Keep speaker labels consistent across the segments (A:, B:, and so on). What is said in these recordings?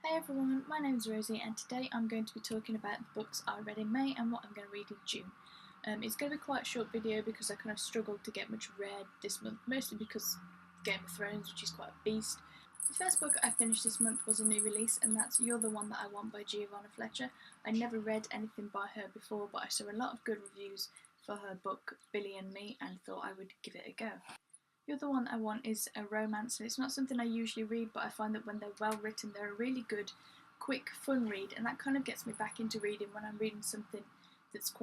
A: Hey everyone, my name is Rosie and today I'm going to be talking about the books I read in May and what I'm going to read in June. It's going to be quite a short video because I kind of struggled to get much read this month, mostly because Game of Thrones, which is quite a beast. The first book I finished this month was a new release, and that's You're the One That I Want by Giovanna Fletcher. I never read anything by her before, but I saw a lot of good reviews for her book Billy and Me and thought I would give it a go. The other one I want is a romance, and it's not something I usually read, but I find that when they're well written, they're a really good, quick, fun read, and that kind of gets me back into reading when I'm reading something that's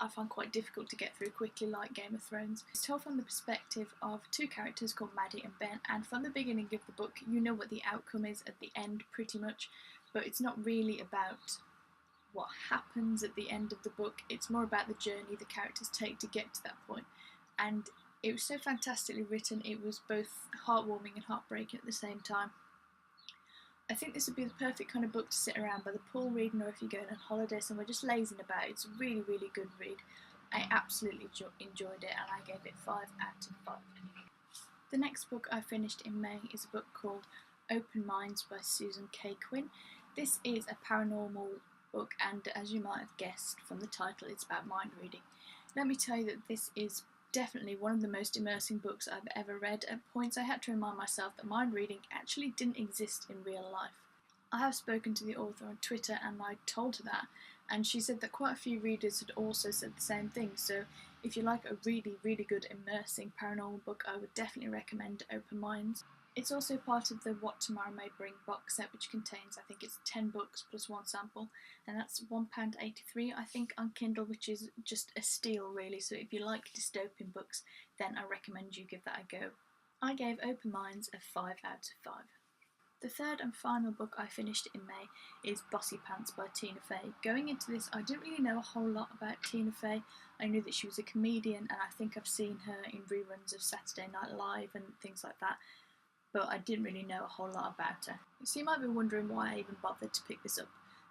A: I find quite difficult to get through quickly, like Game of Thrones. It's told from the perspective of two characters called Maddie and Ben, and from the beginning of the book, you know what the outcome is at the end pretty much, but it's not really about what happens at the end of the book. It's more about the journey the characters take to get to that point. And it was so fantastically written, it was both heartwarming and heartbreaking at the same time. I think this would be the perfect kind of book to sit around by the pool reading, or if you're going on holiday somewhere just lazing about. It's a really, really good read. I absolutely enjoyed it and I gave it 5 out of 5. The next book I finished in May is a book called Open Minds by Susan K. Quinn. This is a paranormal book, and as you might have guessed from the title, it's about mind reading. Let me tell you that this is definitely one of the most immersing books I've ever read. At points I had to remind myself that mind reading actually didn't exist in real life. I have spoken to the author on Twitter and I told her that, and she said that quite a few readers had also said the same thing, so if you like a really, really good immersing paranormal book, I would definitely recommend Open Minds. It's also part of the What Tomorrow May Bring box set, which contains, I think it's 10 books plus one sample, and that's £1.83 I think on Kindle, which is just a steal really, so if you like dystopian books then I recommend you give that a go. I gave Open Minds a 5 out of 5. The third and final book I finished in May is Bossy Pants by Tina Fey. Going into this, I didn't really know a whole lot about Tina Fey. I knew that she was a comedian, and I think I've seen her in reruns of Saturday Night Live and things like that, but I didn't really know a whole lot about her. So you might be wondering why I even bothered to pick this up,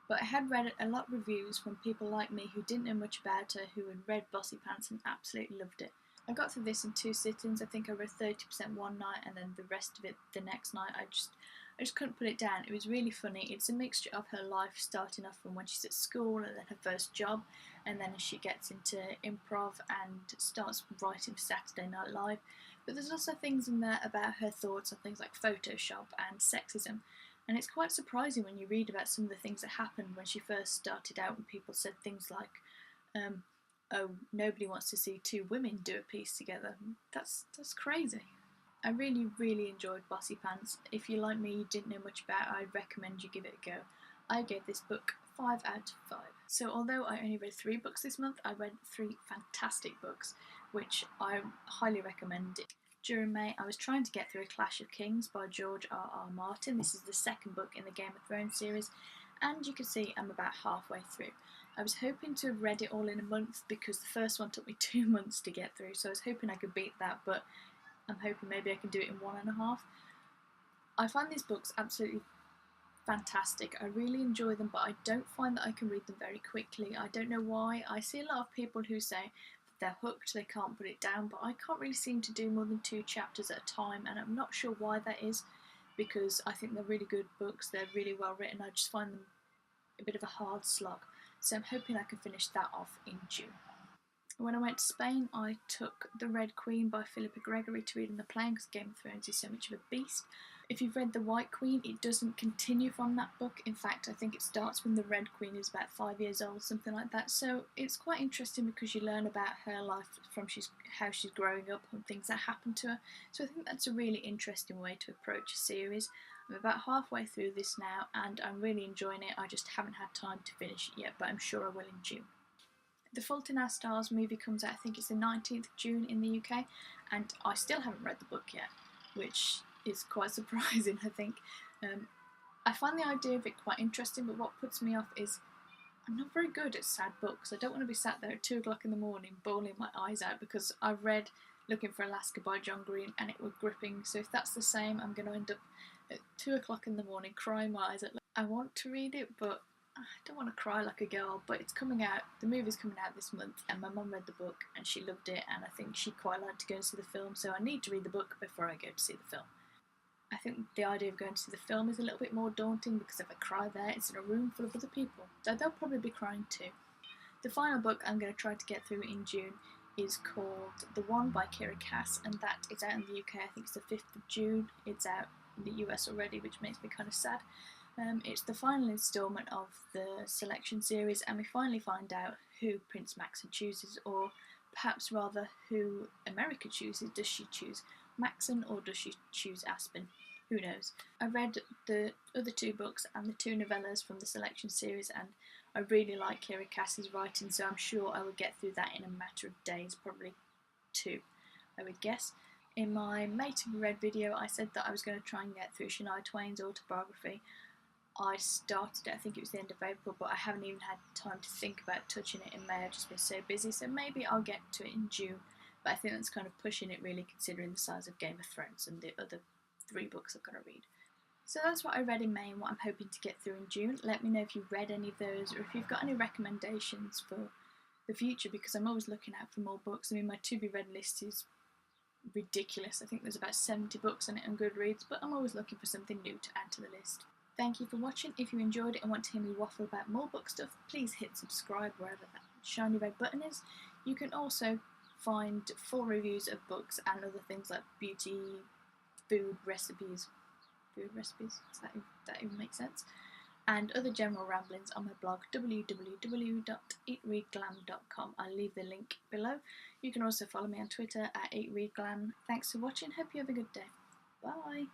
A: but I had read a lot of reviews from people like me who didn't know much about her, who had read Bossy Pants and absolutely loved it. I got through this in 2 sittings. I think I read 30% one night and then the rest of it the next night. I just couldn't put it down. It was really funny. It's a mixture of her life starting off from when she's at school and then her first job, and then as she gets into improv and starts writing for Saturday Night Live. But there's also things in there about her thoughts on things like Photoshop and sexism, and it's quite surprising when you read about some of the things that happened when she first started out, when people said things like, oh, nobody wants to see two women do a piece together. That's crazy. I really, really enjoyed Bossy Pants. If you like me, you didn't know much about it, I'd recommend you give it a go. I gave this book 5 out of 5. So although I only read 3 books this month, I read 3 fantastic books, which I highly recommend. During May, I was trying to get through A Clash of Kings by George R.R. Martin. This is the second book in the Game of Thrones series, and you can see I'm about halfway through. I was hoping to have read it all in a month because the first one took me 2 months to get through, so I was hoping I could beat that, but I'm hoping maybe I can do it in 1.5. I find these books absolutely fantastic. I really enjoy them, but I don't find that I can read them very quickly. I don't know why. I see a lot of people who say they're hooked, they can't put it down, but I can't really seem to do more than 2 chapters at a time, and I'm not sure why that is, because I think they're really good books, they're really well written. I just find them a bit of a hard slog, so I'm hoping I can finish that off in June. When I went to Spain, I took The Red Queen by Philippa Gregory to read on the plane because Game of Thrones is so much of a beast. If you've read The White Queen, it doesn't continue from that book. In fact, I think it starts when the Red Queen is about 5 years old, something like that. So it's quite interesting because you learn about her life from how she's growing up and things that happen to her. So I think that's a really interesting way to approach a series. I'm about halfway through this now and I'm really enjoying it. I just haven't had time to finish it yet, but I'm sure I will in June. The Fault in Our Stars movie comes out, I think it's the 19th of June in the UK, and I still haven't read the book yet, which is quite surprising, I think. I find the idea of it quite interesting, but what puts me off is I'm not very good at sad books. I don't want to be sat there at 2 o'clock in the morning bawling my eyes out because I've read Looking for Alaska by John Green and it was gripping, so if that's the same, I'm going to end up at 2 o'clock in the morning crying my eyes out. I want to read it, but I don't want to cry like a girl, but it's coming out, the movie's coming out this month, and my mum read the book and she loved it, and I think she'd quite like to go and see the film, so I need to read the book before I go to see the film. I think the idea of going to see the film is a little bit more daunting because if I cry there, it's in a room full of other people, though they'll probably be crying too. The final book I'm going to try to get through in June is called The One by Kiera Cass, and that is out in the UK. I think it's the 5th of June. It's out in the US already, which makes me kind of sad. It's the final instalment of the selection series, and we finally find out who Prince Maxon chooses, or perhaps rather who America chooses. Does she choose Maxon or does she choose Aspen? Who knows? I read the other 2 books and the 2 novellas from the selection series, and I really like Kiera Cass's writing, so I'm sure I would get through that in a matter of days, probably 2, I would guess. In my May to be read video, I said that I was going to try and get through Shania Twain's autobiography. I started it, I think it was the end of April, but I haven't even had time to think about touching it in May. I've just been so busy, so maybe I'll get to it in June, but I think that's kind of pushing it really, considering the size of Game of Thrones and the other 3 books I've got to read. So that's what I read in May and what I'm hoping to get through in June. Let me know if you've read any of those, or if you've got any recommendations for the future, because I'm always looking out for more books. I mean, my to-be-read list is ridiculous. I think there's about 70 books on it on Goodreads, but I'm always looking for something new to add to the list. Thank you for watching. If you enjoyed it and want to hear me waffle about more book stuff, please hit subscribe wherever that shiny red button is. You can also find full reviews of books and other things like beauty, food recipes, does that even make sense? And other general ramblings on my blog www.eatreadglam.com. I'll leave the link below. You can also follow me on Twitter at eatreadglam. Thanks for watching. Hope you have a good day. Bye.